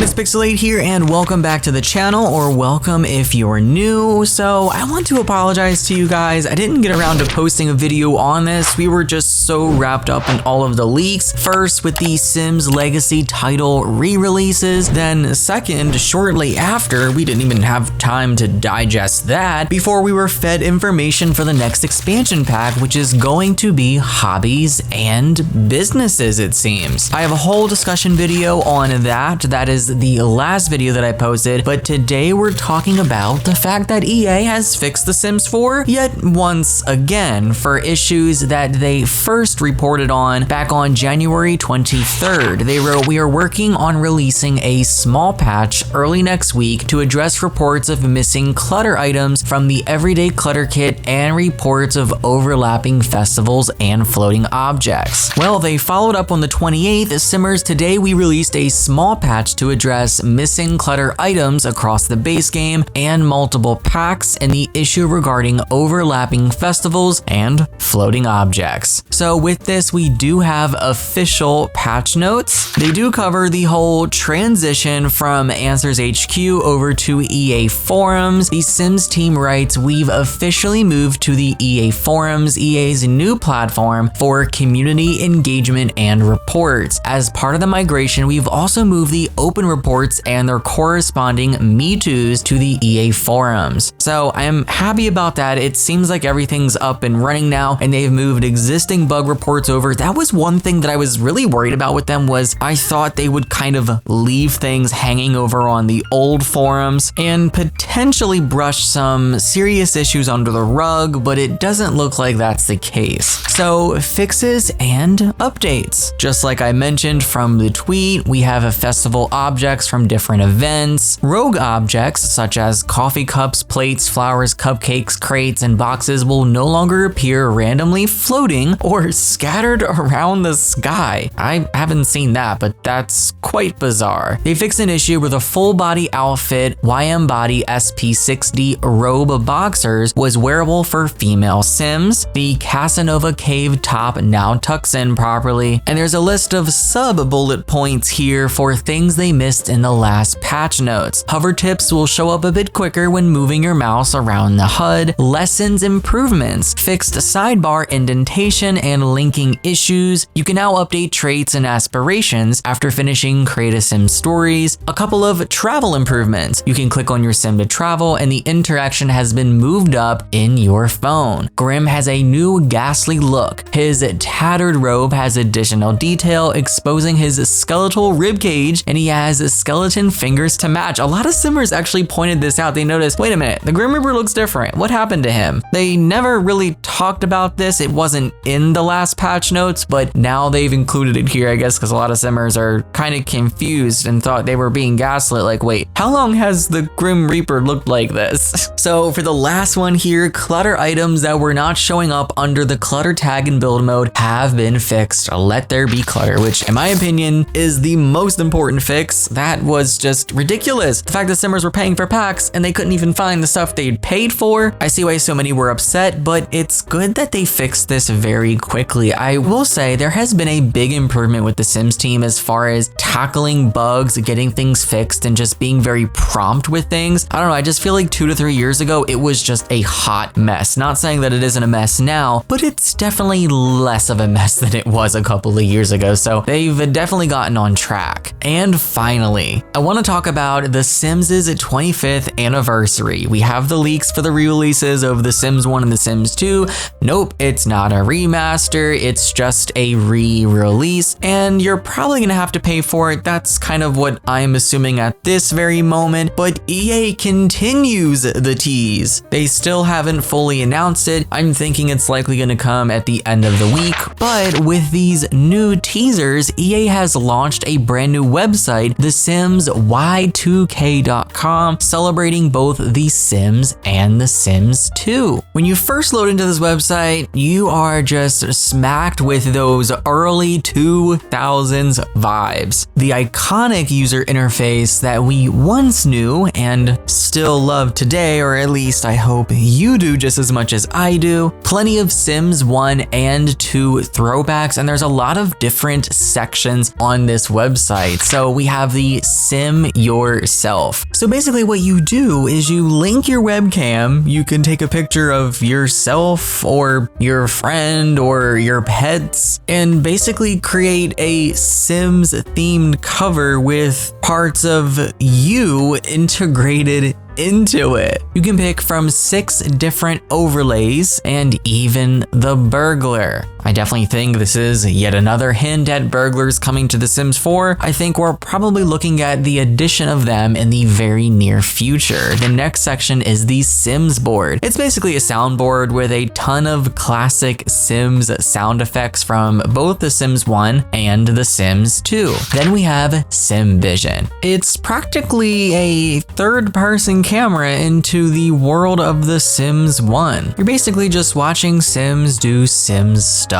everyone, it's Pixelade here and welcome back to the channel, or welcome if you're new. So I want to apologize to you guys. I didn't get around to posting a video on this. We were just so wrapped up in all of the leaks. First with the Sims Legacy title re-releases, then second, shortly after, we didn't even have time to digest that before we were fed information for the next expansion pack, which is going to be hobbies and businesses, it seems. I have a whole discussion video on that. That is the last video that I posted, but today we're talking about the fact that EA has fixed The Sims 4 yet once again for issues that they first reported on back on January 23rd. They wrote, "We are working on releasing a small patch early next week to address reports of missing clutter items from the Everyday Clutter Kit and reports of overlapping festivals and floating objects." Well, they followed up on the 28th. Simmers, today we released a small patch to address missing clutter items across the base game and multiple packs and the issue regarding overlapping festivals and floating objects. So with this, we do have official patch notes. They do cover the whole transition from Answers HQ over to EA Forums. The Sims team writes, "We've officially moved to the EA Forums, EA's new platform for community engagement and reports. As part of the migration, we've also moved the open reports and their corresponding Me Too's to the EA Forums." So I am happy about that. It seems like everything's up and running now and they've moved existing bug reports over. That was one thing that I was really worried about with them, was I thought they would kind of leave things hanging over on the old forums and potentially brush some serious issues under the rug, but it doesn't look like that's the case. So fixes and updates. Just like I mentioned from the tweet, we have a festival objects from different events. Rogue objects such as coffee cups, plates, flowers, cupcakes, crates, and boxes will no longer appear randomly floating or scattered around the sky. I haven't seen that, but that's quite bizarre. They fixed an issue where the full body outfit YM Body SP60 robe boxers was wearable for female Sims. The Casanova Cave top now tucks in properly, and there's a list of sub bullet points here for things they missed in the last patch notes. Hover tips will show up a bit quicker when moving your mouse around the HUD. Lessons improvements, fixed sidebar indentation and linking issues. You can now update traits and aspirations after finishing Create a Sim Stories. A couple of travel improvements. You can click on your sim to travel and the interaction has been moved up in your phone. Grim has a new ghastly look. His tattered robe has additional detail exposing his skeletal ribcage, and he has skeleton fingers to match. A lot of Simmers actually pointed this out. They noticed, wait a minute, the Grim Reaper looks different. What happened to him? They never really talked about this. It wasn't in the last patch notes, but now they've included it here, I guess, because a lot of Simmers are kind of confused and thought they were being gaslit. Like, wait, how long has the Grim Reaper looked like this? So for the last one here, clutter items that were not showing up under the clutter tag in build mode have been fixed. Let there be clutter, which in my opinion is the most important fix. That was just ridiculous. The fact that Simmers were paying for packs and they couldn't even find the stuff they'd paid for. I see why so many were upset, but it's good that they fixed this very quickly. I will say there has been a big improvement with the Sims team as far as tackling bugs, getting things fixed, and just being very prompt with things. I don't know, I just feel like 2 to 3 years ago, it was just a hot mess. Not saying that it isn't a mess now, but it's definitely less of a mess than it was a couple of years ago. So they've definitely gotten on track. And finally, I want to talk about The Sims' 25th anniversary. We have the leaks for the re-releases of The Sims 1 and The Sims 2. Nope, it's not a remaster, it's just a re-release, and you're probably gonna have to pay for it. That's kind of what I'm assuming at this very moment, but EA continues the tease. They still haven't fully announced it. I'm thinking it's likely gonna come at the end of the week, but with these new teasers, EA has launched a brand new website, thesimsy2k.com, celebrating both The Sims and The Sims 2. When you first load into this website, you are just smacked with those early 2000s vibes. The iconic user interface that we once knew and still love today, or at least I hope you do just as much as I do. Plenty of Sims 1 and 2 throwbacks, and there's a lot of different sections on this website. So we have have the sim yourself. So basically what you do is you link your webcam, you can take a picture of yourself or your friend or your pets, and basically create a Sims themed cover with parts of you integrated into it. You can pick from 6 different overlays and even the burglar. I definitely think this is yet another hint at burglars coming to The Sims 4. I think we're probably looking at the addition of them in the very near future. The next section is the Sims board. It's basically a soundboard with a ton of classic Sims sound effects from both The Sims 1 and The Sims 2. Then we have Sim Vision. It's practically a third-person camera into the world of The Sims 1. You're basically just watching Sims do Sims stuff.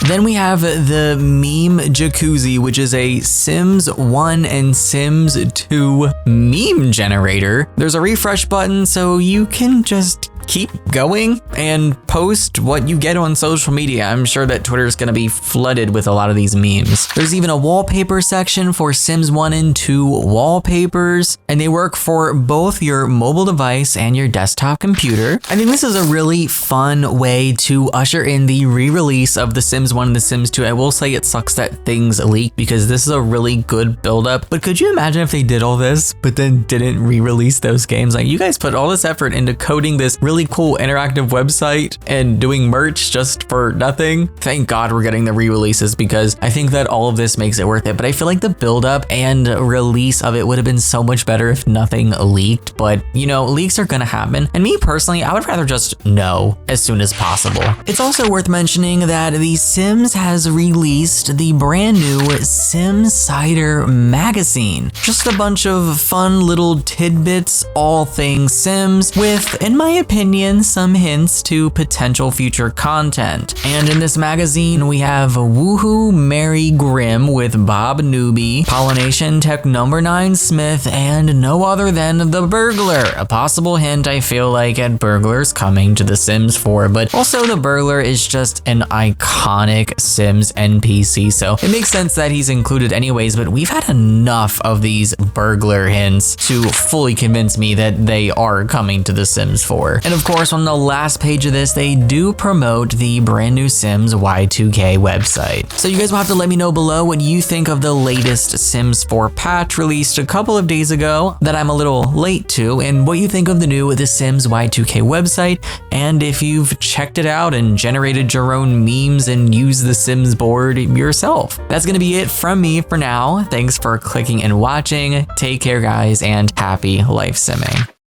Then we have the meme jacuzzi, which is a Sims 1 and Sims 2 meme generator. There's a refresh button, so you can just keep going and post what you get on social media. I'm sure that Twitter is going to be flooded with a lot of these memes. There's even a wallpaper section for Sims 1 and 2 wallpapers, and they work for both your mobile device and your desktop computer. I think this is a really fun way to usher in the re-release of The Sims 1 and The Sims 2. I will say it sucks that things leak because this is a really good build-up, but could you imagine if they did all this but then didn't re-release those games? Like, you guys put all this effort into coding this really cool interactive website and doing merch just for nothing. Thank God we're getting the re-releases because I think that all of this makes it worth it. But I feel like the build-up and release of it would have been so much better if nothing leaked. But you know, leaks are gonna happen. And me personally, I would rather just know as soon as possible. It's also worth mentioning that The Sims has released the brand new Simsider magazine. Just a bunch of fun little tidbits, all things Sims, with, in my opinion, some hints to potential future content. And in this magazine, we have Woohoo Mary Grimm with Bob Newby, Pollination Tech Number 9 Smith, and no other than the burglar. A possible hint, I feel like, at burglars coming to The Sims 4, but also the burglar is just an iconic Sims NPC, so it makes sense that he's included anyways, but we've had enough of these burglar hints to fully convince me that they are coming to The Sims 4. And of course, on the last page of this, they do promote the brand new Sims Y2K website. So you guys will have to let me know below what you think of the latest Sims 4 patch released a couple of days ago that I'm a little late to, and what you think of the new The Sims Y2K website, and if you've checked it out and generated your own memes and used the Sims board yourself. That's gonna be it from me for now. Thanks for clicking and watching. Take care, guys, and happy life simming.